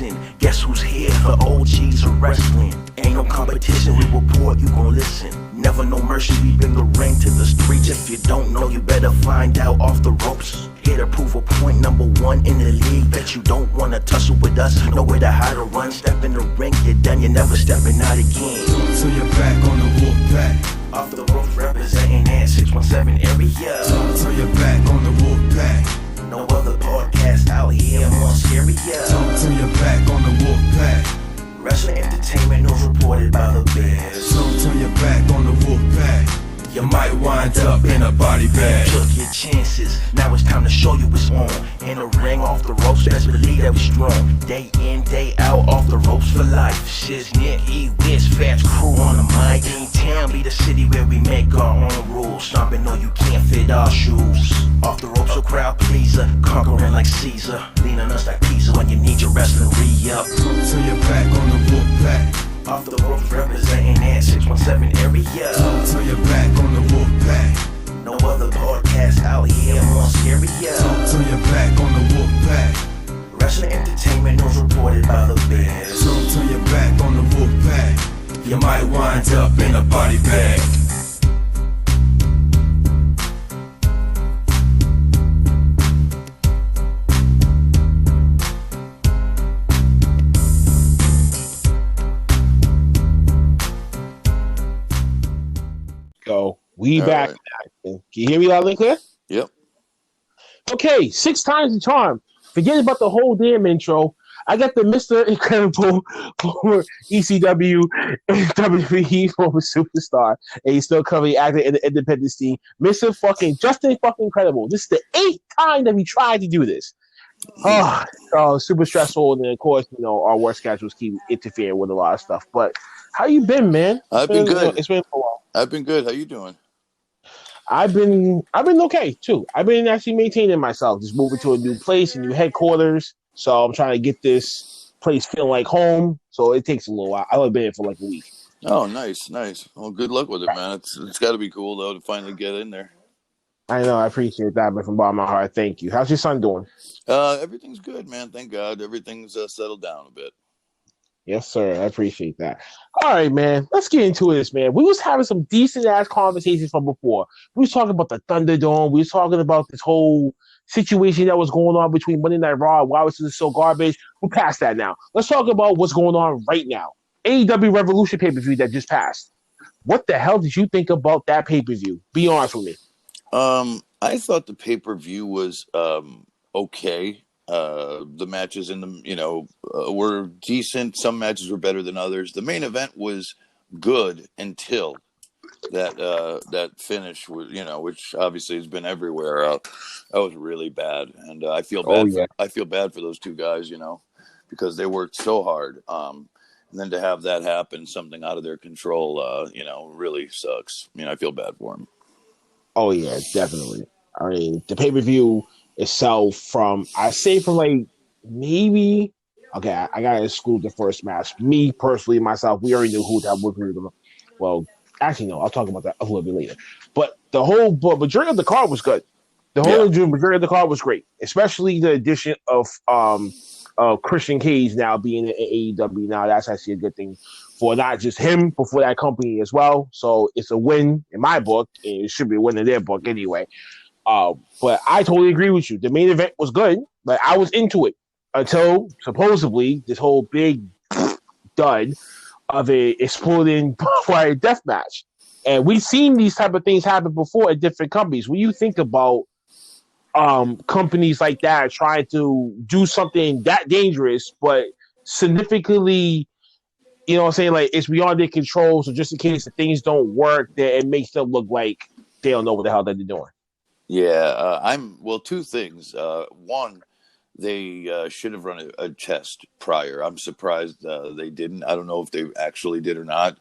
edition. Guess who's here for OGs of wrestling? Ain't no competition, we report, you gon' listen. Never no mercy, we bring the ring to the streets. If you don't know, you better find out off the ropes. Here to prove a point, number one in the league. Bet you don't wanna tussle with us, know where to hide or run. Step in the ring, you're done, you're never stepping out again. So you're back on the wolf pack. Off the roof, representing that 617 area. So you're back on the wolf pack. No other podcast out here more scarier. So you're back on the wolf pack. Wrestling entertainment news reported by the Bears. So turn your back on the wolf pack. You might wind up in a body bag. Took your chances, now it's time to show you what's on. In the ring, off the ropes, best believe that we strong. Day in, day out, off the ropes for life. Shiznit, E-Wiz, Fats crew on the mic. Town be the city where we make our own rules. Stomping, no, you can't fit our shoes. Off the ropes, a crowd pleaser, conquering like Caesar. Leaning us like pizza when you need your wrestling re-up. So you're back on the wolf pack. Off the roof, representing that 617 area. So you're back on the wolf pack. No other podcast out here more scarier. So you're back on the wolf pack. Wrestling entertainment news reported by the Bears. So turn your back on the wolf pack. You might wind up in a body bag. Go. We All back. right. Can you hear me loud and clear? Yep. Okay, 6 times the charm. Forget about the whole damn intro. I got the Mr. Incredible former ECW and WWE former superstar, and he's still currently acting in the independent scene. Mr. fucking Justin fucking Incredible. This is the 8th time that we tried to do this. Oh, super stressful, and then of course, you know, our work schedules keep interfering with a lot of stuff. But how you been, man? I've been good. It's been a while. I've been good. How you doing? I've been okay too. I've been actually maintaining myself, just moving to a new place, a new headquarters. So I'm trying to get this place feeling like home. So it takes a little while. I've only been here for like a week. Oh, nice. Well, good luck with it, man. It's got to be cool though to finally get in there. I know. I appreciate that, but from the bottom of my heart, thank you. How's your son doing? Everything's good, man. Thank God. Everything's settled down a bit. Yes, sir. I appreciate that. All right, man. Let's get into this, man. We was having some decent-ass conversations from before. We was talking about the Thunderdome. We was talking about this whole situation that was going on between Monday Night Raw and why was it so garbage. We're past that now. Let's talk about what's going on right now. AEW Revolution pay-per-view that just passed. What the hell did you think about that pay-per-view? Be honest with me. I thought the pay-per-view was okay. The matches in the were decent. Some matches were better than others. The main event was good until that finish was, which obviously has been everywhere. That was really bad, and I feel bad. I feel bad for those two guys, because they worked so hard. And then to have that happen, something out of their control, really sucks. I feel bad for them. Oh yeah, definitely. I mean, the pay-per-view itself from like maybe okay, I gotta exclude the first match. Me personally, myself, we already knew who that would be. Well, actually, no, I'll talk about that a little bit later. But the majority of the card was good. The whole majority of the card was great, especially the addition of Christian Cage now being in AEW. Now that's actually a good thing for not just him, but for that company as well. So it's a win in my book, and it should be a win in their book anyway. But I totally agree with you. The main event was good. Like, I was into it until supposedly this whole big dud of a exploding fire death match. And we've seen these type of things happen before at different companies. When you think about companies like that trying to do something that dangerous, but significantly, like it's beyond their control. So just in case the things don't work, that it makes them look like they don't know what the hell they're doing. Yeah, two things. One, they should have run a test prior. I'm surprised they didn't. I don't know if they actually did or not,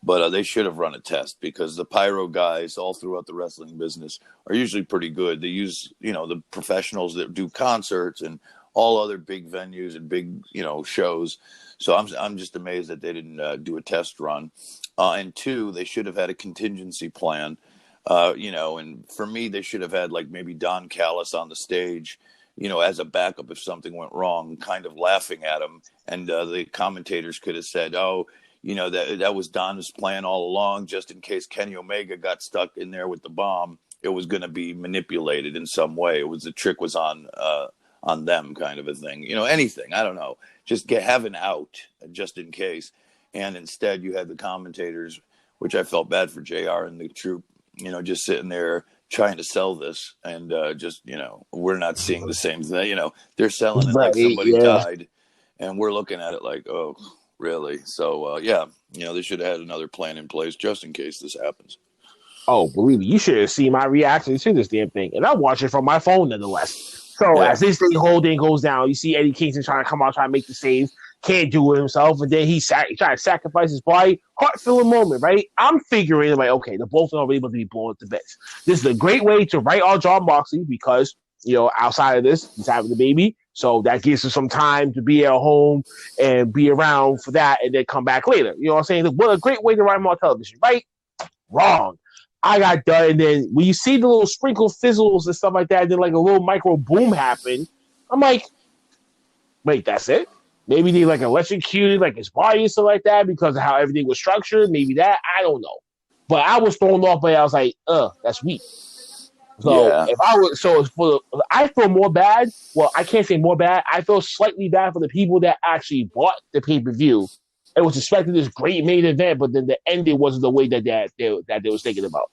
but they should have run a test because the pyro guys all throughout the wrestling business are usually pretty good. They use, the professionals that do concerts and all other big venues and big, shows. So I'm just amazed that they didn't do a test run. And two, they should have had a contingency plan. And for me, they should have had like maybe Don Callis on the stage, as a backup if something went wrong, kind of laughing at him. And the commentators could have said, "Oh, that was Don's plan all along, just in case Kenny Omega got stuck in there with the bomb. It was going to be manipulated in some way. The trick was on them, kind of a thing. Anything. I don't know. Just have an out just in case." And instead, you had the commentators, which I felt bad for JR and the troupe, just sitting there trying to sell this, and we're not seeing the same thing. They're selling it like somebody died, and we're looking at it like, oh, really? So they should have had another plan in place just in case this happens. Oh, believe me, you should have seen my reaction to this damn thing, and I'm watching from my phone nonetheless. So as this whole thing goes down, you see Eddie Kingston trying to come out, trying to make the save, can't do it himself, and then he trying to sacrifice his body. Heart-filling moment, right? I'm figuring, like, okay, the both are able to be blown to bits. This is a great way to write on Jon Moxley because, outside of this, he's having the baby, so that gives him some time to be at home and be around for that, and then come back later. You know what I'm saying? What a great way to write him on television, right? Wrong. I got done, and then when you see the little sprinkle fizzles and stuff like that, and then like a little micro boom happened, I'm like, wait, that's it? Maybe they like electrocuted like his body or something like that because of how everything was structured. Maybe that, I don't know. But I was thrown off by it. I was like, that's weak. So if I was, I feel more bad. Well, I can't say more bad. I feel slightly bad for the people that actually bought the pay-per-view. It was expecting this great main event, but then the ending wasn't the way that they was thinking about.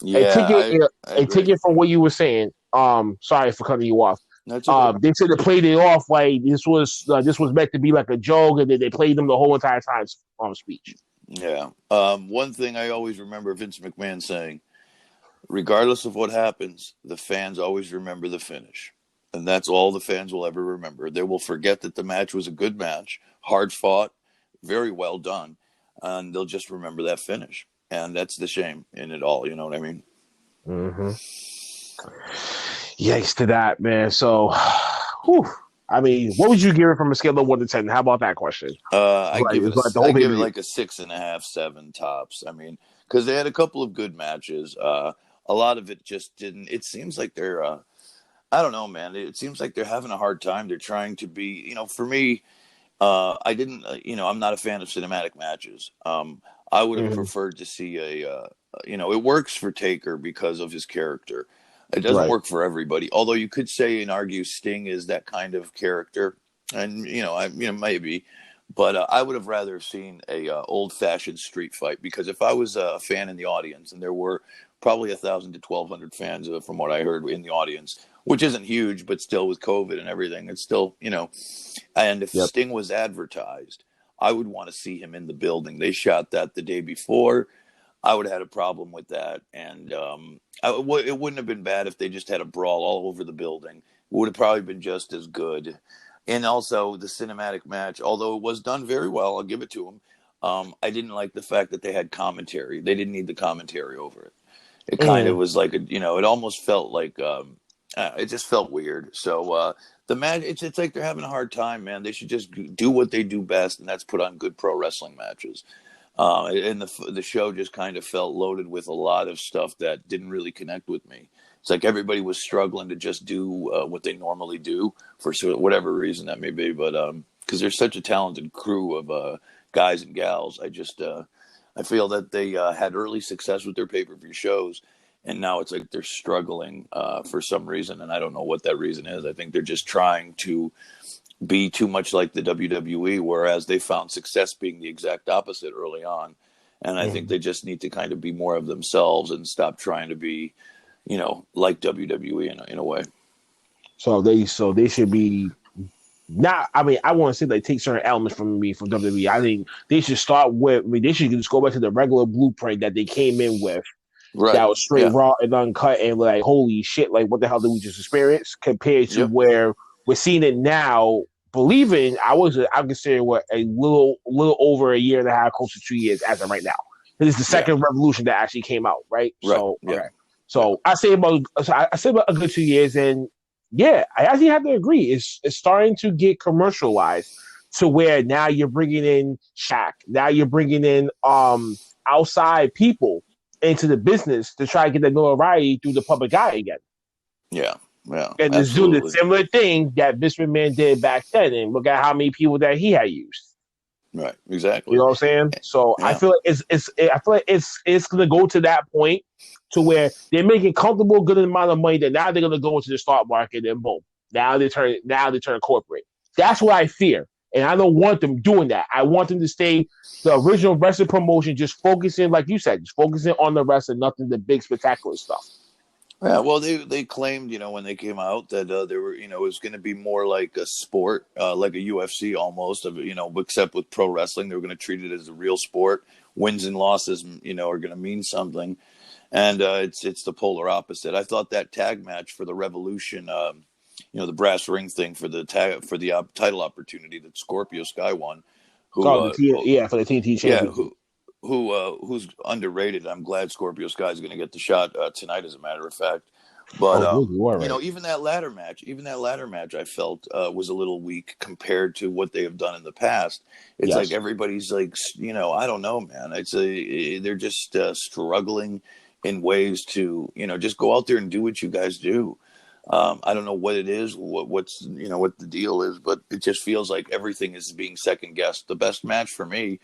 Yeah, and take it from what you were saying. Sorry for cutting you off. Okay. They should have played it off like this was meant to be like a joke, and then they played them the whole entire time on speech. Yeah. One thing I always remember Vince McMahon saying, regardless of what happens, the fans always remember the finish. And that's all the fans will ever remember. They will forget that the match was a good match, hard fought, very well done, and they'll just remember that finish. And that's the shame in it all. You know what I mean? Mm-hmm. Yikes to that, man. So, whew. I mean, what would you give it from a scale of 1 to 10? How about that question? I give it like a 6.5, 7 tops. I mean, because they had a couple of good matches. A lot of it just didn't. It seems like they're, I don't know, man. It seems like they're having a hard time. They're trying to be, for me, I didn't, I'm not a fan of cinematic matches. I would have preferred to see it works for Taker because of his character. It doesn't work for everybody. Although you could say and argue Sting is that kind of character, and maybe, but I would have rather seen a old-fashioned street fight, because if I was a fan in the audience, and there were probably 1,000 to 1,200 fans from what I heard in the audience, which isn't huge, but still with COVID and everything, it's still And if Sting was advertised, I would want to see him in the building. They shot that the day before. I would have had a problem with that. And it wouldn't have been bad if they just had a brawl all over the building. It would have probably been just as good. And also the cinematic match, although it was done very well, I'll give it to them. I didn't like the fact that they had commentary. They didn't need the commentary over it. It kind of was like, it almost felt like, it just felt weird. So the match, it's like they're having a hard time, man. They should just do what they do best, and that's put on good pro wrestling matches. And the show just kind of felt loaded with a lot of stuff that didn't really connect with me. It's like everybody was struggling to just do what they normally do for whatever reason that may be. But because there's such a talented crew of guys and gals, I feel that they had early success with their pay-per-view shows, and now it's like they're struggling for some reason, and I don't know what that reason is. I think they're just trying to be too much like the WWE, whereas they found success being the exact opposite early on. And I think they just need to kind of be more of themselves and stop trying to be, like WWE in a way. So they should be not. I mean, I want to say they take certain elements from WWE. I think they should start with. I mean, they should just go back to the regular blueprint that they came in with. Right. That was straight raw and uncut, and like, holy shit, like what the hell did we just experience compared to where we're seeing it now. Believing I consider a little over a year and a half, close to 2 years as of right now. This is the second revolution that actually came out, right? So so I say about a good 2 years, and I actually have to agree. It's starting to get commercialized to where now you're bringing in Shaq, now you're bringing in outside people into the business to try to get that notoriety through the public eye again. Yeah. Yeah, And it's doing the absolutely. similar thing that Vince McMahon did back then. And look at how many people that he had used. Right, You exactly. know what I'm saying? So I Yeah. feel like it's gonna go to that point to where they're making comfortable good amount of money that now they're gonna go into the stock market and boom. Now they turn corporate. That's what I fear. And I don't want them doing that. I want them to stay the original wrestling promotion, just focusing, like you said, just focusing on the wrestling, nothing the big spectacular stuff. Yeah, well, they claimed, when they came out that they were, it was going to be more like a sport, like a UFC almost, of except with pro wrestling, they were going to treat it as a real sport. Wins and losses, are going to mean something, and it's the polar opposite. I thought that tag match for the Revolution, the brass ring thing for the tag for the title opportunity that Scorpio Sky won, who Oh, yeah, for the TNT yeah, Championship. who's underrated. I'm glad Scorpio Sky is going to get the shot tonight, as a matter of fact. But Oh, good, you are right. even that ladder match, I felt was a little weak compared to what they have done in the past. It's like Yes. everybody's like, I don't know, man. They're just struggling in ways to, just go out there and do what you guys do. I don't know what it is, what's what the deal is, but it just feels like everything is being second guessed. The best match for me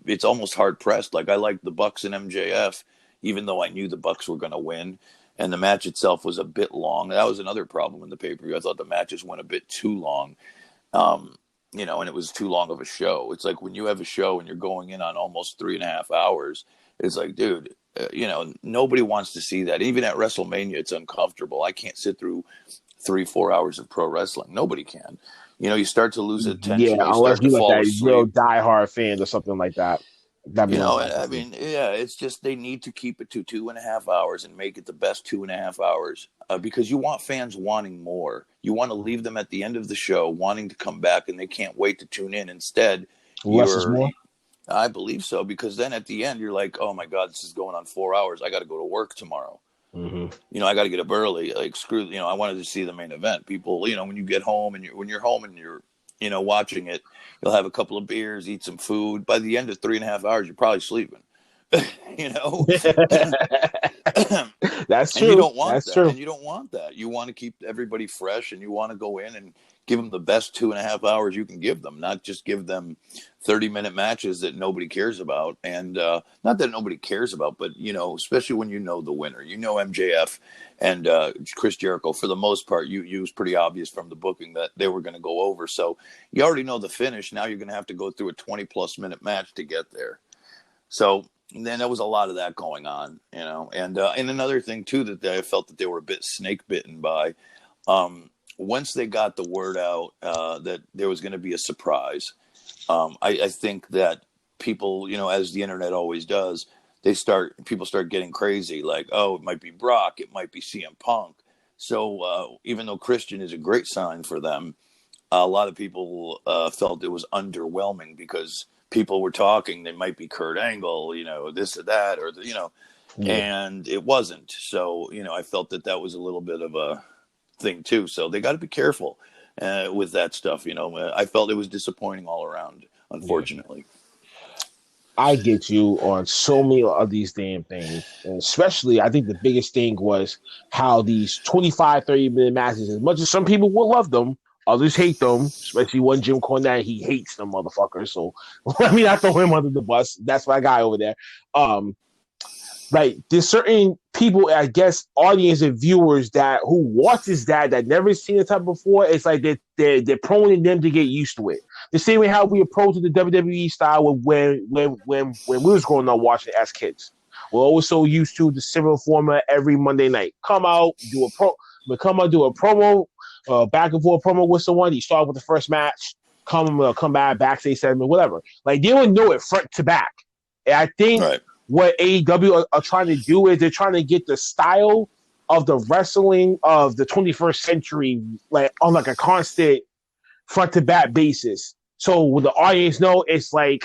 it's almost hard pressed. Like I liked the Bucks and MJF, even though I knew the Bucks were going to win, and the match itself was a bit long. That was another problem in the pay per view. I thought the matches went a bit too long, and it was too long of a show. It's like when you have a show and you're going in on almost 3.5 hours. It's like, dude, nobody wants to see that. Even at WrestleMania, it's uncomfortable. I can't sit through 3-4 hours of pro wrestling. Nobody can. You start to lose Yeah, attention. You unless start to you like fall that real asleep. diehard fan or something like that. That'd be I uncomfortable. mean, yeah, it's just they need to keep it to 2.5 hours and make it the best 2.5 hours because you want fans wanting more. You want to leave them at the end of the show wanting to come back and they can't wait to tune in. Instead, Less is more. I believe so, because then at the end you're like, oh my God, this is going on 4 hours. I got to go to work tomorrow. Mm-hmm. I got to get up early. Like screw, I wanted to see the main event. People, when you get home and when you're home and you're, watching it, you'll have a couple of beers, eat some food. By the end of 3.5 hours, you're probably sleeping. you know, That's and you true. don't want That's that. true. And you don't want that. You want to keep everybody fresh, and you want to go in and give them the best 2.5 hours you can give them, not just give them 30-minute matches that nobody cares about. And not that nobody cares about, but, especially when the winner, MJF and Chris Jericho, for the most part, you was pretty obvious from the booking that they were going to go over. So you already know the finish. Now you're going to have to go through a 20-plus minute match to get there. So then there was a lot of that going on, and another thing too that I felt that they were a bit snake bitten by. Once they got the word out that there was going to be a surprise, I think that people, as the internet always does, people start getting crazy. Like, oh, it might be Brock, it might be CM Punk. So even though Christian is a great sign for them, a lot of people felt it was underwhelming because people were talking. They might be Kurt Angle, this or that, Yeah. and it wasn't. So, I felt that was a little bit of a thing too. So they got to be careful with that stuff. I felt it was disappointing all around, Yeah. unfortunately. I get you on so many of these damn things. And especially, I think the biggest thing was how these 25, 30-minute matches, as much as some people will love them, others hate them, especially one Jim Cornette, he hates them motherfuckers. So let me not throw him under the bus. That's my guy over there. Like there's certain people, I guess, audience and viewers that who watches that never seen the type before. It's like they're proning them to get used to it. The same way how we approach the WWE style when we was growing up watching it as kids. We're always so used to the similar format every Monday night. Come out, do a promo, back and forth promo with someone. You start with the first match, come back, backstage segment, whatever. Like they don't know it front to back. And I think Right. what AEW are trying to do is they're trying to get the style of the wrestling of the 21st century like on like a constant front to back basis. So with the audience know it's like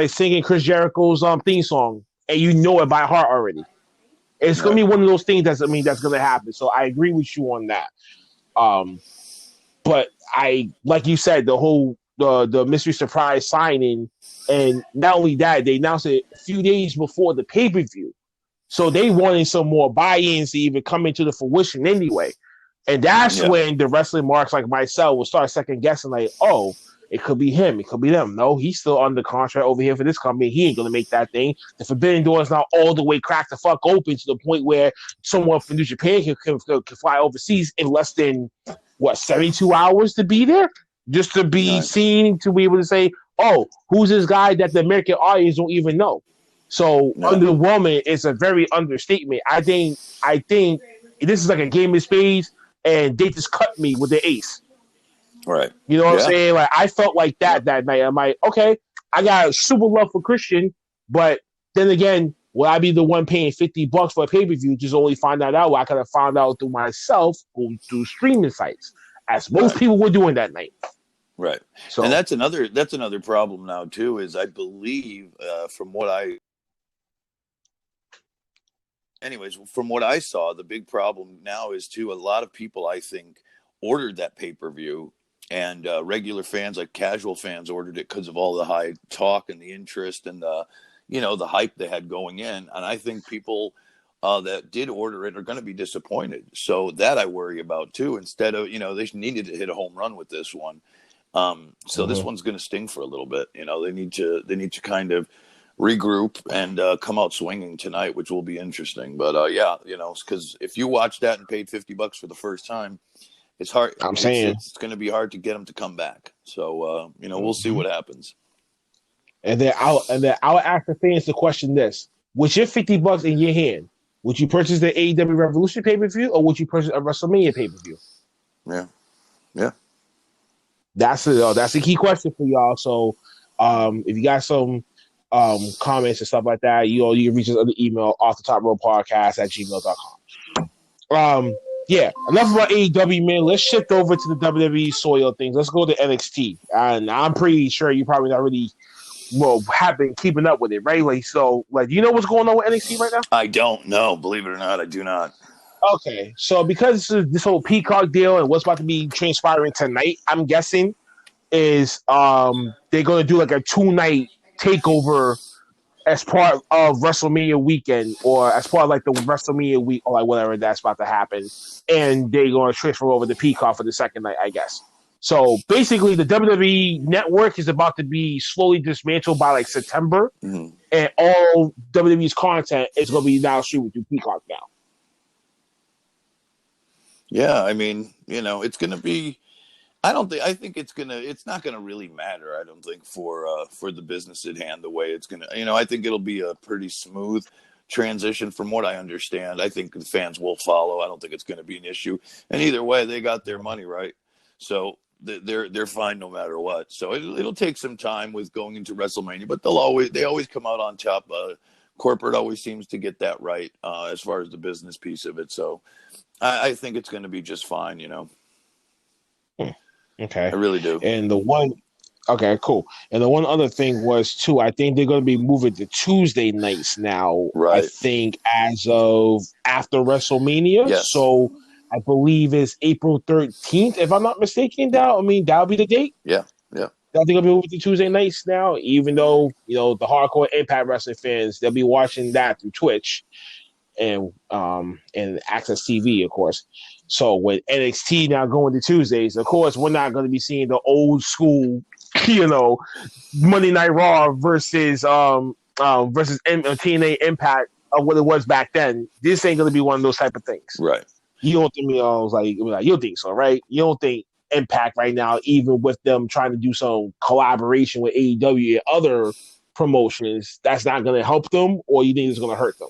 singing Chris Jericho's theme song and you know it by heart already. It's gonna Right. be one of those things that's gonna happen. So I agree with you on that. But I like you said the mystery surprise signing, and not only that, they announced it a few days before the pay per view. So they wanted some more buy-ins to even come into the fruition anyway. And that's when the wrestling marks like myself will start second guessing, like, oh, it could be him, it could be them. No, he's still under contract over here for this company. He ain't gonna make that thing. The forbidden door is not all the way cracked the fuck open to the point where someone from New Japan can fly overseas in less than 72 hours to be there, just to be seen, to be able to say, oh, who's this guy that the American audience don't even know? So underwhelming is a very understatement. I think this is like a game of spades, and they just cut me with the ace. Right. You know what I'm saying? Like, I felt like that night. I'm like, okay, I got super love for Christian, but then again, will I be the one paying $50 for a pay-per-view? Just only find that out. I could have found out through myself, going through streaming sites, as most people were doing that night. Right. So, and that's another problem now too, is I believe from what I saw, the big problem now is too, a lot of people, I think, ordered that pay-per-view, and regular fans, like casual fans, ordered it because of all the high talk and the interest and the hype they had going in. And I think people that did order it are going to be disappointed. So that I worry about too. Instead of, they needed to hit a home run with this one. So this one's going to sting for a little bit. They need to kind of regroup and come out swinging tonight, which will be interesting. But because if you watch that and paid $50 for the first time, it's hard. It's going to be hard to get them to come back. So we'll see what happens. And then I'll ask the fans to question this: with your $50 in your hand, would you purchase the AEW Revolution pay-per-view, or would you purchase a WrestleMania pay-per-view? Yeah. That's a key question for y'all. So, if you got some comments and stuff like that, you can reach us on the email offthetoprolepodcast@gmail.com. Yeah, enough about AEW, man. Let's shift over to the WWE soil things. Let's go to NXT. And I'm pretty sure you probably not really have been keeping up with it, right? Like, so, do you know what's going on with NXT right now? I don't know. Believe it or not, I do not. Okay, so because this whole Peacock deal and what's about to be transpiring tonight, I'm guessing is they're going to do like a 2-night takeover as part of WrestleMania weekend, or as part of like the WrestleMania week, or like whatever that's about to happen, and they're going to transfer over the Peacock for the second night, I guess. So basically, the WWE network is about to be slowly dismantled by like September, and all WWE's content is going to be now streamed through Peacock now. Yeah, I mean, it's going to be. I think it's not gonna really matter. I don't think for the business at hand, the way it's gonna. I think it'll be a pretty smooth transition from what I understand. I think the fans will follow. I don't think it's going to be an issue. And either way, they got their money, right? So they're fine no matter what. So it'll take some time with going into WrestleMania, but they always come out on top. Corporate always seems to get that right as far as the business piece of it. So I think it's going to be just fine. Okay. I really do. And okay, cool. And the one other thing was too, I think they're going to be moving to Tuesday nights now. Right. I think as of after WrestleMania. Yes. So I believe it's April 13th, if I'm not mistaken. That'll be the date. Yeah. I think they'll be moving to Tuesday nights now, even though the hardcore Impact Wrestling fans, they'll be watching that through Twitch and Access TV, of course. So with NXT now going to Tuesdays, of course, we're not going to be seeing the old school, Monday Night Raw versus TNA Impact of what it was back then. This ain't going to be one of those type of things. Right. You don't think you don't think so, right? You don't think Impact right now, even with them trying to do some collaboration with AEW and other promotions, that's not going to help them, or you think it's going to hurt them?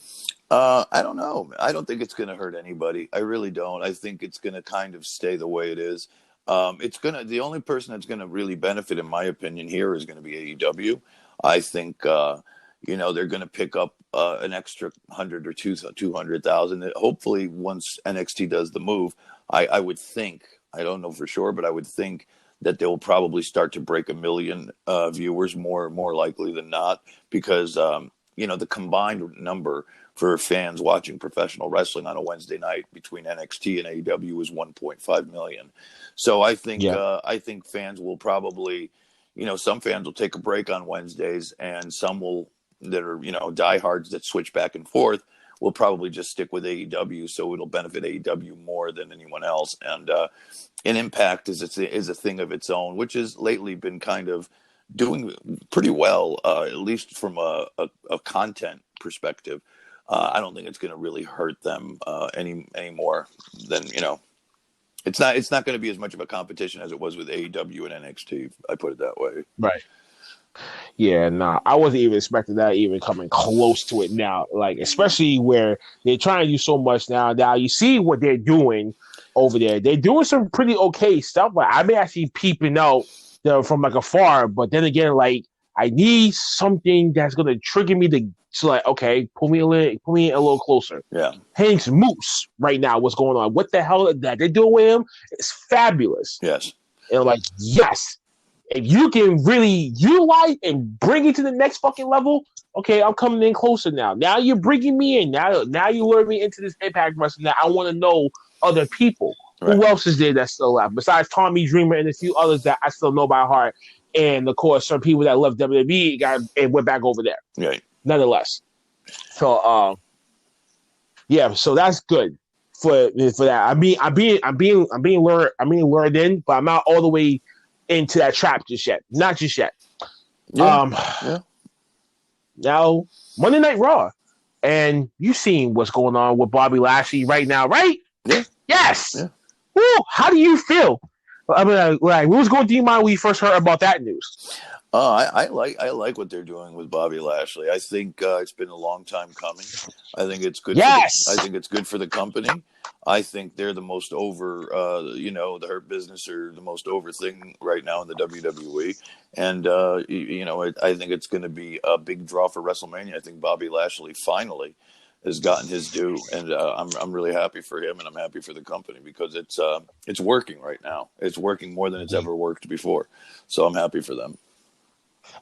I don't know. I don't think it's going to hurt anybody. I really don't. I think it's going to kind of stay the way it is. The only person that's going to really benefit, in my opinion, here is going to be AEW. I think, they're going to pick up an extra 100 or 200,000. Hopefully, once NXT does the move, I would think, I don't know for sure, but I would think that they will probably start to break 1 million viewers more likely than not, because, the combined number for fans watching professional wrestling on a Wednesday night between NXT and AEW is 1.5 million. So I think fans will probably, some fans will take a break on Wednesdays, and some that are, diehards that switch back and forth will probably just stick with AEW, so it'll benefit AEW more than anyone else. And Impact is a thing of its own, which has lately been kind of doing pretty well, at least from a content perspective. I don't think it's going to really hurt them any more than It's not going to be as much of a competition as it was with AEW and NXT. I put it that way. Right. Yeah, nah, I wasn't even expecting that even coming close to it now. Like, especially where they're trying to do so much now. Now you see what they're doing over there. They're doing some pretty okay stuff. Like, I've been actually peeping out from like afar. But then again, like, I need something that's gonna trigger me to like, okay, pull me in a little closer. Yeah. Hank's Moose right now. What's going on? What the hell that they're doing with him? It's fabulous. Yes. And I'm like, yes. If you can really utilize and bring it to the next fucking level, okay, I'm coming in closer now. Now you're bringing me in. Now you lure me into this Impact Wrestling. Now I want to know other people. Right. Who else is there that's still left? Besides Tommy Dreamer and a few others that I still know by heart. And, of course, some people that left WWE and went back over there. Right. Nonetheless. So, yeah, so that's good for that. I'm being lured in, but I'm not all the way into that trap just yet. Not just yet. Yeah. Now, Monday Night Raw. And you've seen what's going on with Bobby Lashley right now, right? Yeah. Yes. Yeah. Woo, how do you feel? I mean, like, what was going through your mind when you first heard about that news? I like what they're doing with Bobby Lashley. I think it's been a long time coming. I think it's good. Yes. I think it's good for the company. I think they're the most over, the Hurt Business are the most over thing right now in the WWE. And, I think it's going to be a big draw for WrestleMania. I think Bobby Lashley finally has gotten his due. And I'm really happy for him, and I'm happy for the company because it's working right now. It's working more than it's ever worked before. So I'm happy for them.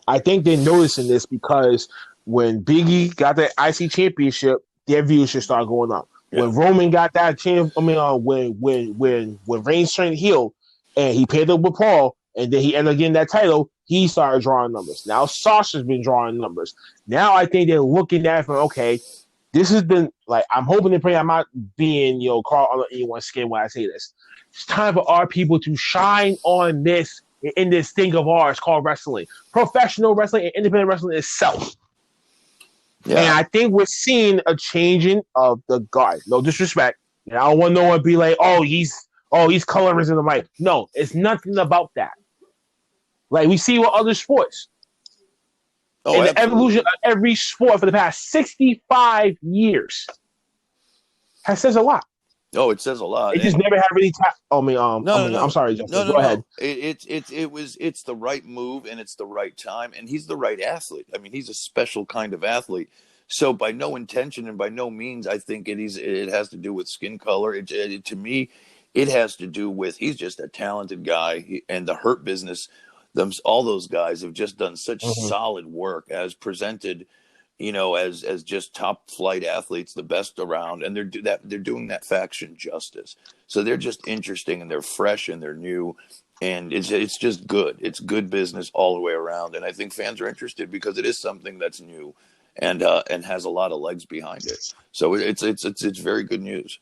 I think they're noticing this because when Biggie got that IC championship, their viewership started going up. Yeah. When Roman got that champ, when Reigns turned heel and he paired up with Paul, and then he ended up getting that title, he started drawing numbers. Now Sasha's been drawing numbers. Now I think they're looking at it from, okay, this has been like, I'm hoping and praying I'm not being, Carl on anyone's skin when I say this. It's time for our people to shine on this. In this thing of ours called wrestling, professional wrestling and independent wrestling itself. Yeah. And I think we're seeing a changing of the guard. No disrespect. And I don't want no one to be like, he's colorist in the mic. No, it's nothing about that. Like we see with other sports. And the evolution of every sport for the past 65 years has says a lot. Oh, it says a lot. It just never had really No. I'm sorry, Justin. Go ahead. It's the right move and it's the right time, and he's the right athlete. I mean, he's a special kind of athlete. So by no intention and by no means, I think it has to do with skin color. To me, it has to do with he's just a talented guy, and the Hurt Business, all those guys have just done such solid work as presented. As just top flight athletes, the best around, and they're doing that faction justice. So they're just interesting and they're fresh and they're new, and it's just good. It's good business all the way around, and I think fans are interested because it is something that's new, and has a lot of legs behind it. So it's very good news.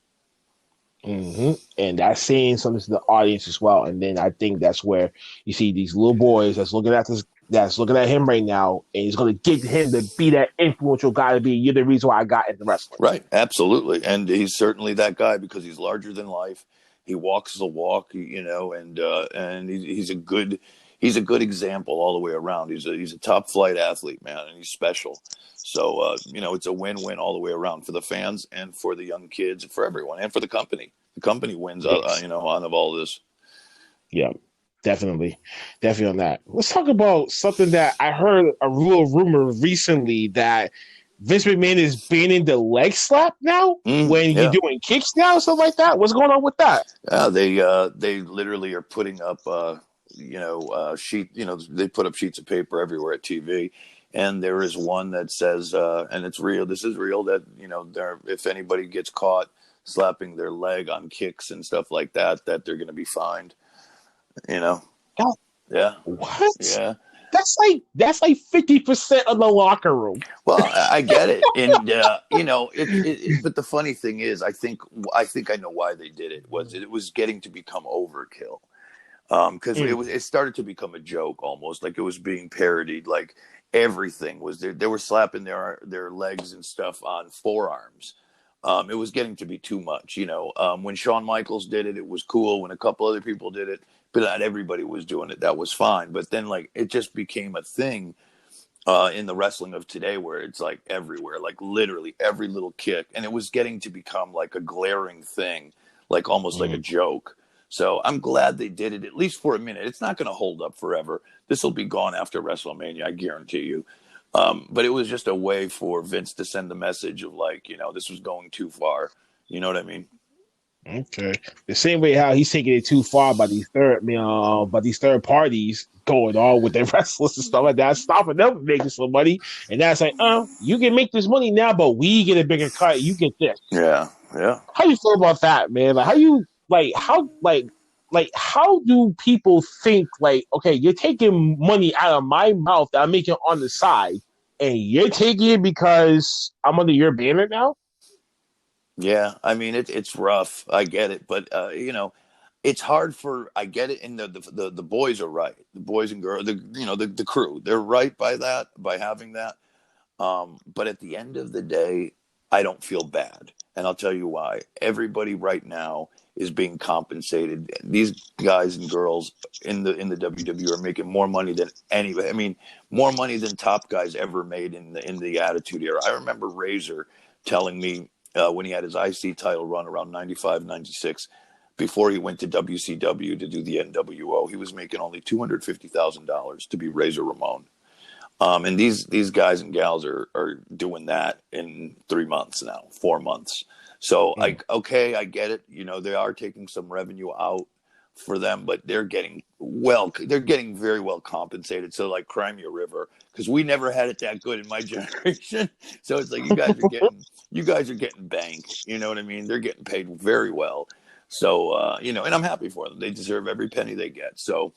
Mm-hmm. And that's saying something to the audience as well. And then I think that's where you see these little boys that's looking at him right now, and he's going to get him to be that influential guy to be. You're the reason why I got into wrestling. Right, absolutely, and he's certainly that guy because he's larger than life. He walks the walk, and he's a good example all the way around. He's a top flight athlete, man, and he's special. So it's a win-win all the way around for the fans and for the young kids, for everyone, and for the company. The company wins, out of all this. Yeah. Definitely on that. Let's talk about something that I heard a real rumor recently that Vince McMahon is banning the leg slap now when you're doing kicks now, something like that. What's going on with that? They literally are putting up sheet. They put up sheets of paper everywhere at TV, and there is one that says, and it's real. This is real that if anybody gets caught slapping their leg on kicks and stuff like that, that they're going to be fined. Oh, Yeah. What? Yeah. that's like 50% of the locker room. Well, I get it, and but the funny thing is, I think I know why they did it. It was getting to become overkill. Because it started to become a joke almost, like it was being parodied. Like everything was there. They were slapping their legs and stuff on forearms. It was getting to be too much. When Shawn Michaels did it, it was cool. When a couple other people did it, but not everybody was doing it. That was fine. But then like it just became a thing in the wrestling of today where it's like everywhere, like literally every little kick. And it was getting to become like a glaring thing, like almost like a joke. So I'm glad they did it, at least for a minute. It's not going to hold up forever. This will be gone after WrestleMania, I guarantee you. But it was just a way for Vince to send the message of like, this was going too far. You know what I mean? Okay. The same way how he's taking it too far by these third parties going on with their wrestlers and stuff like that, stopping them from making some money. And that's like, you can make this money now, but we get a bigger cut. You get this. Yeah, yeah. How you feel about that, man? How do people think like, okay, you're taking money out of my mouth that I'm making on the side, and you're taking it because I'm under your banner now? Yeah, I mean it's rough. I get it, but it's hard for. I get it, and the boys are right. The boys and girls, the crew, they're right by that, by having that. But at the end of the day, I don't feel bad, and I'll tell you why. Everybody right now is being compensated. These guys and girls in the WWE are making more money than anybody. I mean, more money than top guys ever made in the Attitude Era. I remember Razor telling me when he had his IC title run around 95, 96, before he went to WCW to do the NWO, he was making only $250,000 to be Razor Ramon. And these guys and gals are doing that in 3 months now, 4 months. So okay, I get it. They are taking some revenue out for them, but they're getting very well compensated. So like Crimea River, because we never had it that good in my generation. So it's like you guys are getting banked. You know what I mean? They're getting paid very well. So and I'm happy for them. They deserve every penny they get. So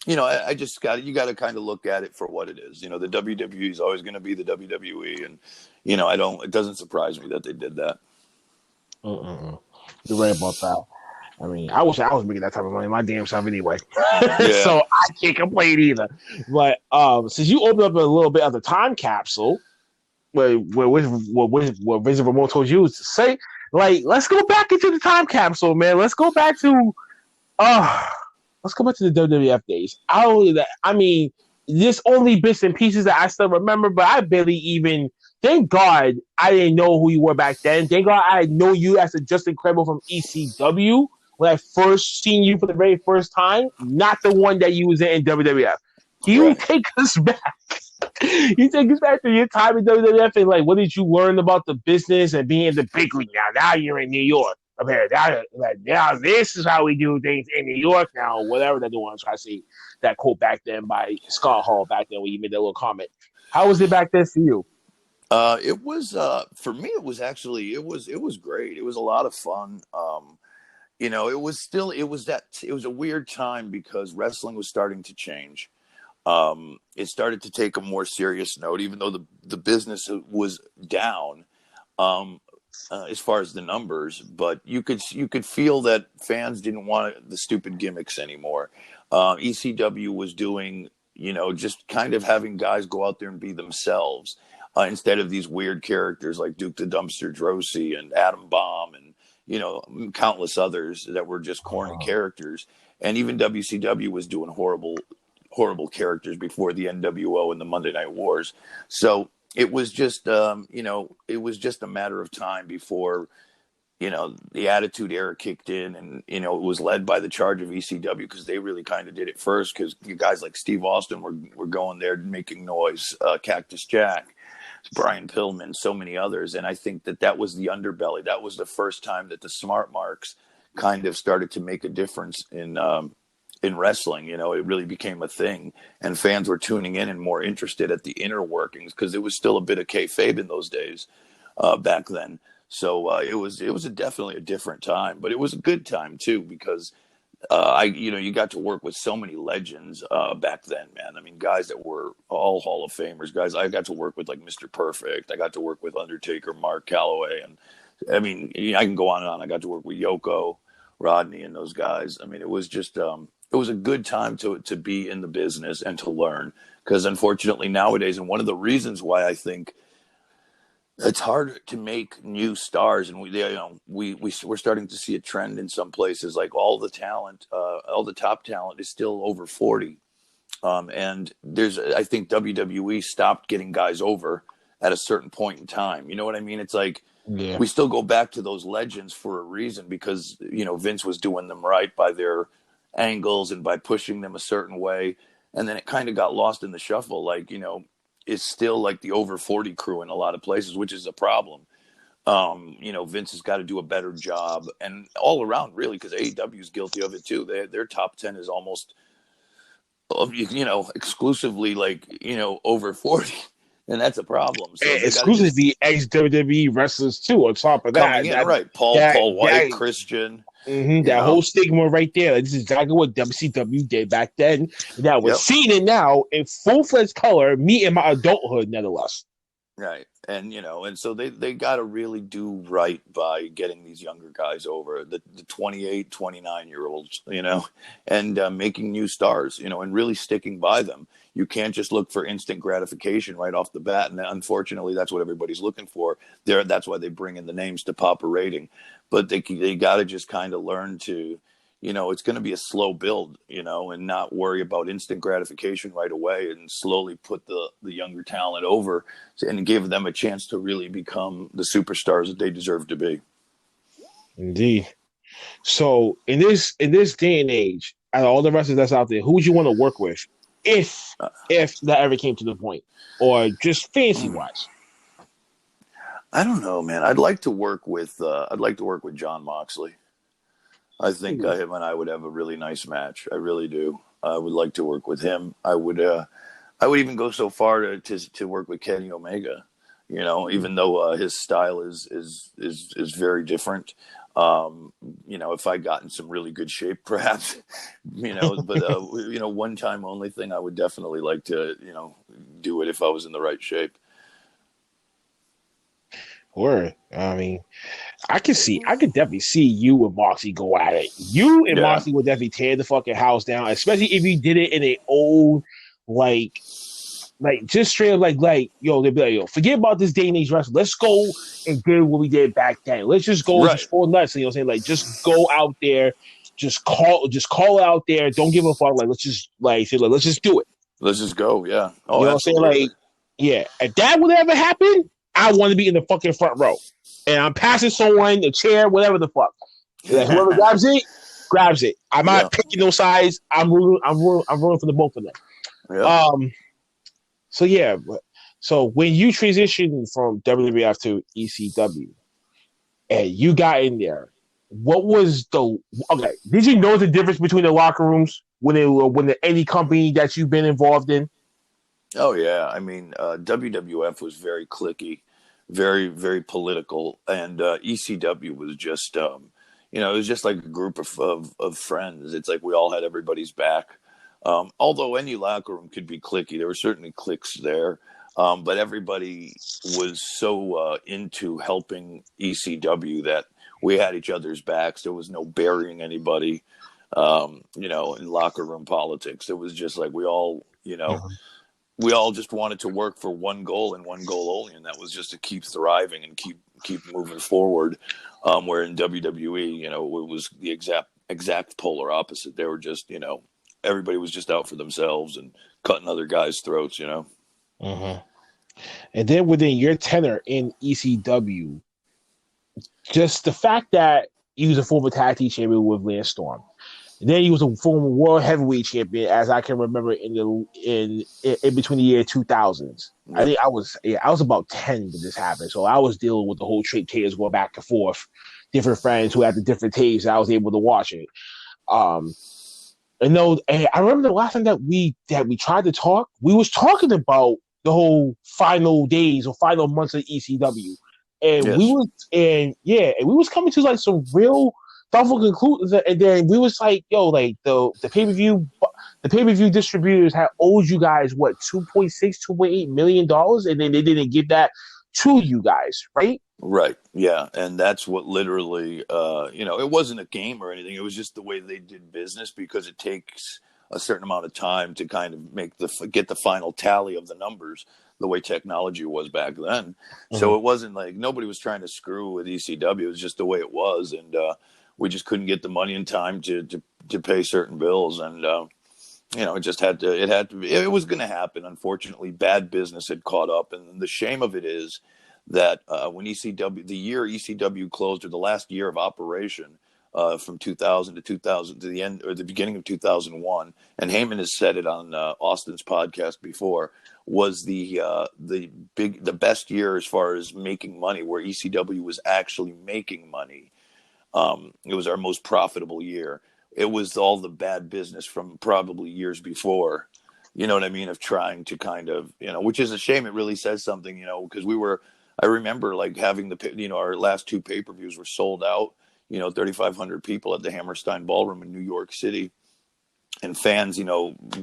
I just you got to kind of look at it for what it is. The WWE is always going to be the WWE, and it doesn't surprise me that they did that. You're right about that. I mean, I wish I was making that type of money my damn self anyway. Yeah. So I can't complain either. But since you opened up a little bit of the time capsule, what Vincent Ramon told you to say, like, let's go back into the time capsule, man. Let's go back to the WWF days. I mean, there's only bits and pieces that I still remember, but I barely even. Thank God I didn't know who you were back then. Thank God I know you as a Justin Credible from ECW when I first seen you for the very first time, not the one that you was in WWF. Can you take us back? You take us back to your time in WWF and like, what did you learn about the business and being in the big league now? Now you're in New York. Now this is how we do things in New York now, whatever they're doing. So I see that quote back then by Scott Hall back then when you made that little comment. How was it back then for you? It was for me. It was actually it was great. It was a lot of fun. It was a weird time because wrestling was starting to change. It started to take a more serious note, even though the business was down as far as the numbers. But you could feel that fans didn't want the stupid gimmicks anymore. ECW was doing just kind of having guys go out there and be themselves. Instead of these weird characters like Duke the Dumpster Droese and Adam Bomb and countless others that were just corny characters. And even WCW was doing horrible characters before the NWO and the Monday Night Wars. So it was just it was just a matter of time before the Attitude Era kicked in, and it was led by the charge of ECW because they really kind of did it first, because guys like Steve Austin were going there making noise, Cactus Jack, Brian Pillman, so many others. And I think that was the underbelly. That was the first time that the smart marks kind of started to make a difference in wrestling. It really became a thing, and fans were tuning in and more interested at the inner workings, because it was still a bit of kayfabe in those days back then. So it was definitely a different time, but it was a good time too, because you got to work with so many legends back then, man. I mean, guys that were all Hall of Famers. Guys, I got to work with like Mr. Perfect. I got to work with Undertaker, Mark Calloway, and I mean, I can go on and on. I got to work with Yoko, Rodney, and those guys. I mean, it was just it was a good time to be in the business and to learn. Because unfortunately nowadays, and one of the reasons why I think it's hard to make new stars, and we're starting to see a trend in some places, like all the talent, all the top talent is still over 40. And I think WWE stopped getting guys over at a certain point in time. You know what I mean? It's like Yeah. we still go back to those legends for a reason, because Vince was doing them right by their angles and by pushing them a certain way, and then it kind of got lost in the shuffle. Like it's still like the over 40 crew in a lot of places, which is a problem. Vince has got to do a better job, and all around really, because AEW is guilty of it too. Their top 10 is almost exclusively like over 40, and that's a problem. So they exclusively ex WWE wrestlers too. On top of coming that, in, right? Paul White, Christian. That whole stigma right there. Like, this is exactly what WCW did back then. That we're seeing it now in full-fledged color, me in my adulthood, nevertheless. Right. And so they got to really do right by getting these younger guys over, the 28, 29-year-olds, and making new stars, and really sticking by them. You can't just look for instant gratification right off the bat. And unfortunately, that's what everybody's looking for. That's why they bring in the names to pop a rating. But they got to just kind of learn to, it's going to be a slow build, and not worry about instant gratification right away, and slowly put the younger talent over and give them a chance to really become the superstars that they deserve to be. Indeed. So in this day and age, out of all the wrestlers that's out there, who would you want to work with if that ever came to the point, or just fancy wise? I don't know, man. I'd like to work with John Moxley. I think him and I would have a really nice match. I really do. I would like to work with him. I would even go so far to work with Kenny Omega. Even though his style is very different. If I got in some really good shape, perhaps. But one time only thing. I would definitely like to do it if I was in the right shape. Word. I mean, I could definitely see you and Moxley go at it. You and Moxley would definitely tear the fucking house down, especially if you did it in an old, like just straight up like, they'd be like, yo, forget about this day and age wrestling. Let's go and do what we did back then. Let's just go just for nuts. You know what I'm saying? Like, just go out there, just call it out there. Don't give a fuck. Like, let's just let's just do it. Let's just go. Yeah. Oh, you know absolutely. What I'm saying? Like, yeah. If that would ever happen, I want to be in the fucking front row, and I'm passing someone a chair, whatever the fuck. Like, whoever grabs it. I'm not picking no sides. I'm rooting for the both of them. Yeah. So when you transitioned from WWF to ECW, and you got in there, what was did you know the difference between the locker rooms when any company that you've been involved in? Oh yeah, I mean WWF was very cliquey, very very political, and ECW was just it was just like a group of friends. It's like we all had everybody's back. Although any locker room could be cliquey, there were certainly cliques there, but everybody was so into helping ECW that we had each other's backs. There was no burying anybody, in locker room politics. It was just like we all, we all just wanted to work for one goal and one goal only, and that was just to keep thriving and keep moving forward. Where in WWE, it was the exact polar opposite. They were just, everybody was just out for themselves and cutting other guys' throats, And then within your tenure in ECW, just the fact that he was a former tag team champion with Lance Storm, and then he was a former world heavyweight champion, as I can remember in between the year 2000s. I think I was about 10 when this happened, so I was dealing with the whole trade tapes going back and forth, different friends who had the different tapes. And I was able to watch it. And I remember the last time that we tried to talk, we was talking about the whole final days or final months of ECW, and we was coming to like some real thoughtful conclusion, and then we was like, yo, like the pay per view distributors had owed you guys what 2.6, $2.8 million, and then they didn't give that to you guys, right? Right. Yeah. And that's what literally, it wasn't a game or anything. It was just the way they did business, because it takes a certain amount of time to kind of get the final tally of the numbers, the way technology was back then. So it wasn't like nobody was trying to screw with ECW. It was just the way it was. And, we just couldn't get the money in time to pay certain bills. And, it just it was going to happen. Unfortunately, bad business had caught up. And the shame of it is that when the year ECW closed, or the last year of operation, from 2000 to 2000 to the end or the beginning of 2001, and Heyman has said it on Austin's podcast before, was the best year as far as making money, where ECW was actually making money. It was our most profitable year. It was all the bad business from probably years before, you know what I mean, of trying to kind of, which is a shame. It really says something, because I remember like having our last two pay-per-views were sold out, 3,500 people at the Hammerstein Ballroom in New York City, and fans,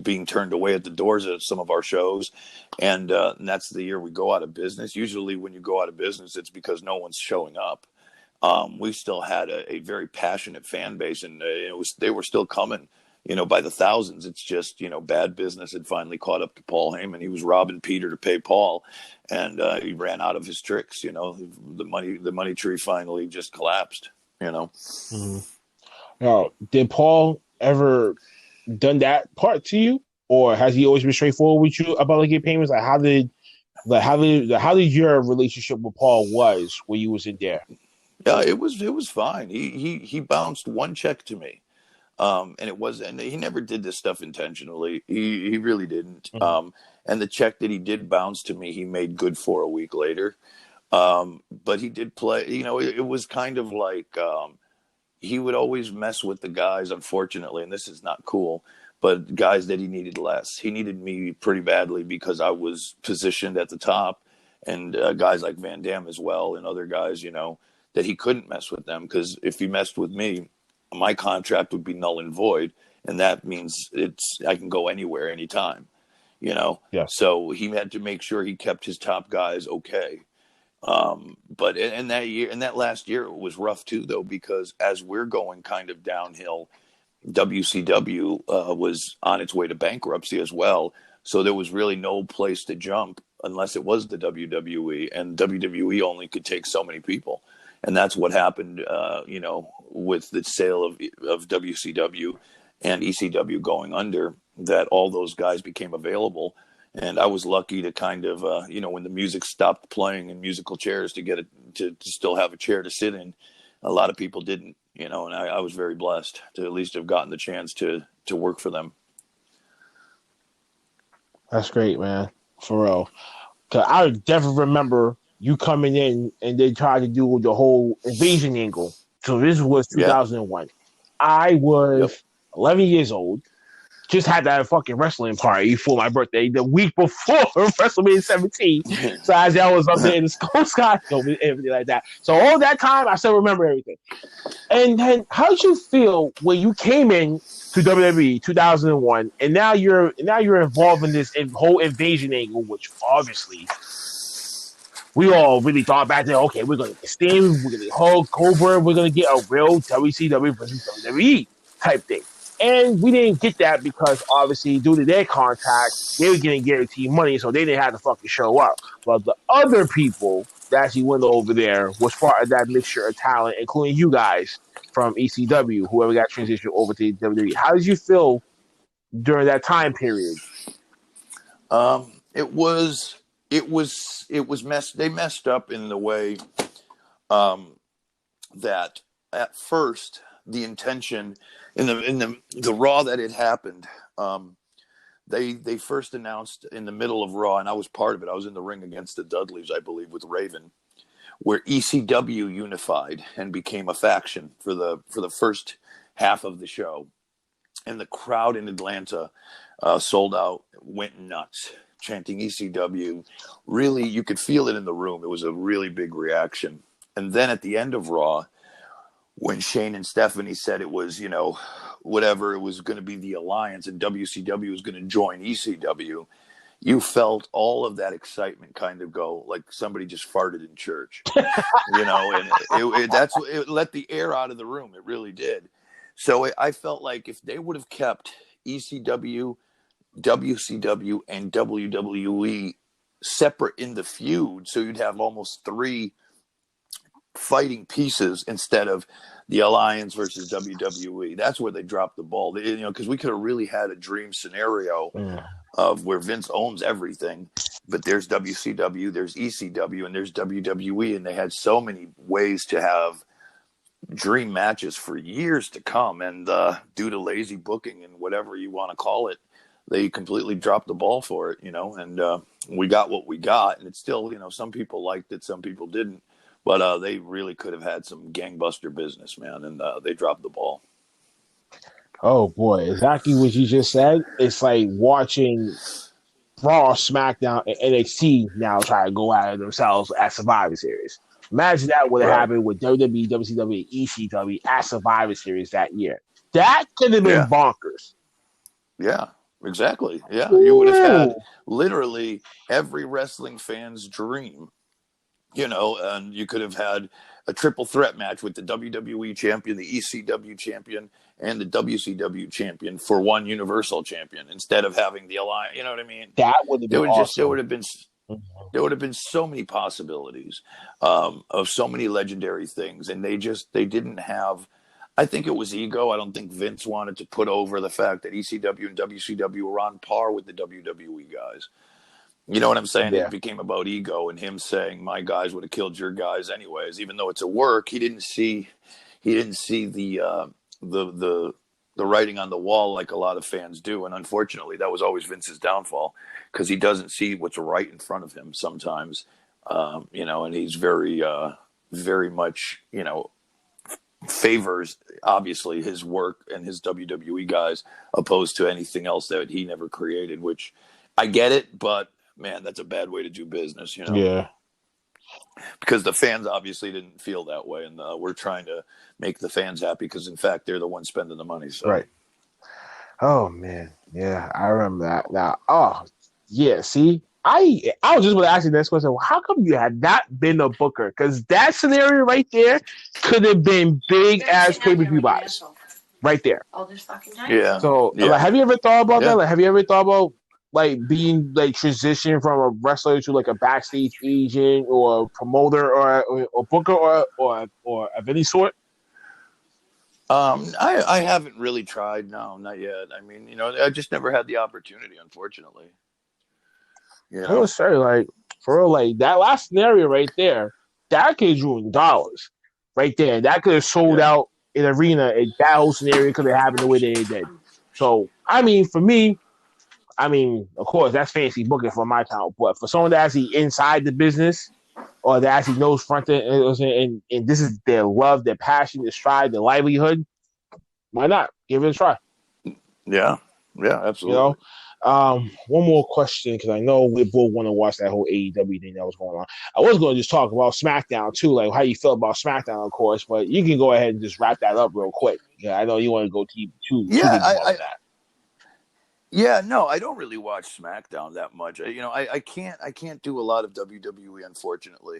being turned away at the doors at some of our shows. And that's the year we go out of business. Usually when you go out of business, it's because no one's showing up. We still had a very passionate fan base, and they were still coming, by the thousands. It's just, bad business had finally caught up to Paul Heyman. He was robbing Peter to pay Paul, and he ran out of his tricks. The money tree finally just collapsed. Now, did Paul ever done that part to you, or has he always been straightforward with you about like your payments? Like how did your relationship with Paul was when you was in there? Yeah, it was fine. He bounced one check to me, and he never did this stuff intentionally. He really didn't. And the check that he did bounce to me, he made good for a week later. But he did play. It was kind of like he would always mess with the guys. Unfortunately, and this is not cool, but guys that he needed less. He needed me pretty badly because I was positioned at the top, and guys like Van Dam as well, and other guys, that he couldn't mess with them, because if he messed with me, my contract would be null and void, and that means I can go anywhere, anytime, Yeah. So he had to make sure he kept his top guys okay. But in that last year, it was rough too, though, because as we're going kind of downhill, WCW was on its way to bankruptcy as well. So there was really no place to jump unless it was the WWE, and WWE only could take so many people. And that's what happened, with the sale of WCW and ECW going under, that all those guys became available. And I was lucky to kind of, when the music stopped playing in musical chairs, to get to still have a chair to sit in. A lot of people didn't, and I was very blessed to at least have gotten the chance to work for them. That's great, man. For real. 'Cause I definitely remember you coming in and they tried to do the whole invasion angle. So this was 2001. I was 11 years old. Just had that fucking wrestling party for my birthday the week before WrestleMania 17. So as I was up there in the Sky Dome and everything like that. So all that time, I still remember everything. And then how did you feel when you came in to WWE 2001, and now you're involved in this whole invasion angle, which obviously we all really thought back then, okay, we're going to get Sting, we're going to get Hulk, Goldberg, we're going to get a real WCW versus WWE type thing. And we didn't get that because obviously due to their contract, they were getting guaranteed money, so they didn't have to fucking show up. But the other people that actually went over there was part of that mixture of talent, including you guys from ECW, whoever got transitioned over to WWE. How did you feel during that time period? It was messed. They messed up in the way that at first the intention in the Raw that it happened. They first announced in the middle of Raw, and I was part of it. I was in the ring against the Dudleys, I believe, with Raven, where ECW unified and became a faction for the first half of the show, and the crowd in Atlanta sold out, went nuts, chanting ECW. Really, you could feel it in the room. It was a really big reaction. And then at the end of Raw, when Shane and Stephanie said it was, whatever, it was going to be the alliance and WCW was going to join ECW, you felt all of that excitement kind of go like somebody just farted in church, and it let the air out of the room. It really did. So I felt like if they would have kept ECW, WCW, and WWE separate in the feud, so you'd have almost three fighting pieces instead of the Alliance versus WWE. That's where they dropped the ball. Because we could have really had a dream scenario of where Vince owns everything, but there's WCW, there's ECW, and there's WWE, and they had so many ways to have dream matches for years to come. And due to lazy booking and whatever you want to call it, they completely dropped the ball for it, and we got what we got. And it's still, some people liked it, some people didn't. But they really could have had some gangbuster business, man, and they dropped the ball. Oh, boy. Exactly what you just said. It's like watching Raw, SmackDown, and NXT now try to go at it themselves at Survivor Series. Imagine that would have happened with WWE, WCW, ECW at Survivor Series that year. That could have been bonkers. Yeah, exactly. Yeah, you would have had literally every wrestling fan's dream. And you could have had a triple threat match with the WWE champion, the ECW champion, and the WCW champion for one Universal champion instead of having the Alliance. You know what I mean? That would have been awesome. There would have been so many possibilities of so many legendary things, and they didn't have. I think it was ego. I don't think Vince wanted to put over the fact that ECW and WCW were on par with the WWE guys. You know what I'm saying? Yeah. It became about ego and him saying, "My guys would have killed your guys anyways." Even though it's a work, he didn't see the writing on the wall like a lot of fans do. And unfortunately, that was always Vince's downfall because he doesn't see what's right in front of him sometimes. And he's very, very much, favors obviously his work and his WWE guys opposed to anything else that he never created. Which I get it, but. Man, that's a bad way to do business, Yeah. Because the fans obviously didn't feel that way, and we're trying to make the fans happy because, in fact, they're the ones spending the money. So. Right. Oh, man. Yeah, I remember that. Now, yeah, see, I was just going to ask you the next question. Well, how come you had not been a booker? Because that scenario right there could have been big as pay-per-view buys. Right there. Yeah. So, Like, have you ever thought about that? Like, have you ever thought about being transition from a wrestler to a backstage agent or a promoter or booker or of any sort? I haven't really tried. No, not yet. I mean, I just never had the opportunity, unfortunately. I would say for real, that last scenario right there, that could have drawn dollars right there. That could have sold out an arena, and that whole scenario could have happened the way that it did. So, I mean, for me, of course, that's fancy booking for my account. But for someone that's actually inside the business or that actually knows front and this is their love, their passion, their stride, their livelihood, why not? Give it a try. Yeah, absolutely. One more question, because I know we both want to watch that whole AEW thing that was going on. I was going to just talk about SmackDown, too, like how you feel about SmackDown, of course, but you can go ahead and just wrap that up real quick. Yeah, I know you want to go too deep about that. Yeah, no, I don't really watch SmackDown that much. I can't do a lot of WWE, unfortunately.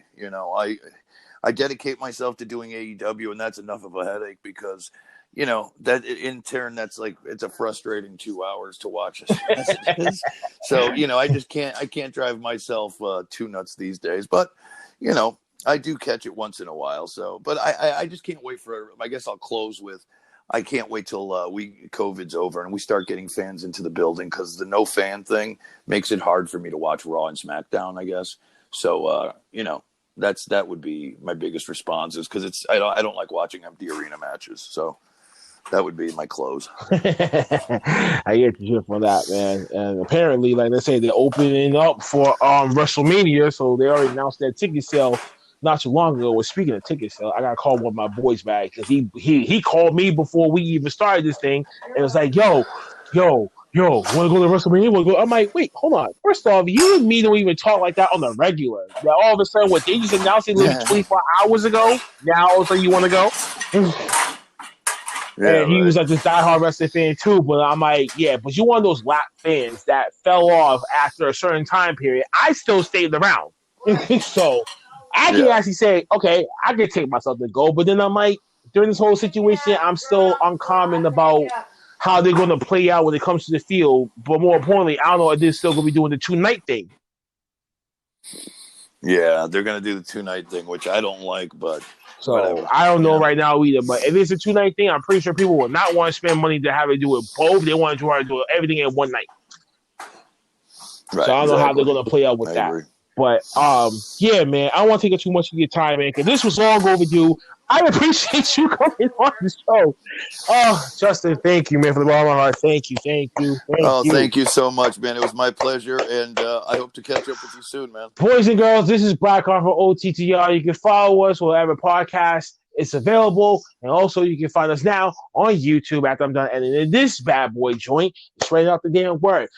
I dedicate myself to doing AEW, and that's enough of a headache because, that in turn, it's a frustrating 2 hours to watch as it is. So, I can't drive myself too nuts these days, but, I do catch it once in a while. So, but I just can't wait I guess I'll close with, I can't wait till COVID's over and we start getting fans into the building because the no fan thing makes it hard for me to watch Raw and SmackDown, I guess. So, that would be my biggest response is because I don't like watching empty arena matches. So that would be my close. I get you for that, man. And apparently, like they say, they're opening up for WrestleMania, so they already announced that ticket sale not too long ago. Well, speaking of ticket sale, I got to call one of my boys back because he called me before we even started this thing and it was like, yo, yo, want to go to WrestleMania? Want to go? I'm like, wait, hold on. First off, you and me don't even talk like that on the regular. Now all of a sudden, what they just announced it literally 24 hours ago. Now all of a sudden you want to go? Yeah, And he right. was like this diehard wrestling fan too. But I'm like, yeah, but you're one of those lap fans that fell off after a certain time period. I still stayed around. So I can Yeah. actually say, okay, I can take myself to go. But then I'm like, during this whole situation, I'm still uncommon about how they're going to play out when it comes to the field. But more importantly, I don't know if they're still going to be doing the 2 night thing. Yeah, they're gonna do the 2 night thing, which I don't like, but So whatever. I don't You know know. right now either. But if it's a 2 night thing, I'm pretty sure people will not want to spend money to have it do it both. They want to try to do everything in one night. So Right. I don't know how they're Exactly. going to play out with I that. agree. But yeah, man, I don't want to take up too much of your time, man, because this was long overdue. I appreciate you coming on the show. Oh, Justin, thank you, man, for the bottom of my heart. Thank you, thank you, thank Oh, you. thank you so much, man. It was my pleasure, and I hope to catch up with you soon, man. Boys and girls, this is Black Heart for OTTR. You can follow us wherever podcast is available. And also, you can find us now on YouTube after I'm done editing this bad boy joint. Straight out the damn word.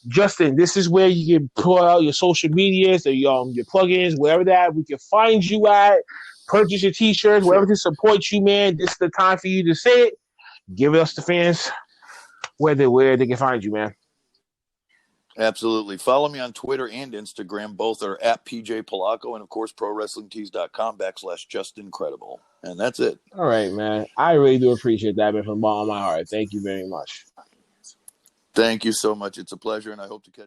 Justin, this is where you can pull out your social medias, or your plugins, wherever that we can find you at. Purchase your t-shirts, wherever Sure. to support you, man. This is the time for you to say it. Give us the fans where they can find you, man. Absolutely. Follow me on Twitter and Instagram. Both are at PJ Polaco, and of course, ProWrestlingTees.com/JustinCredible. And that's it. All right, man. I really do appreciate that, man, from the bottom of my heart. Thank you very much. Thank you so much. It's a pleasure, and I hope to catch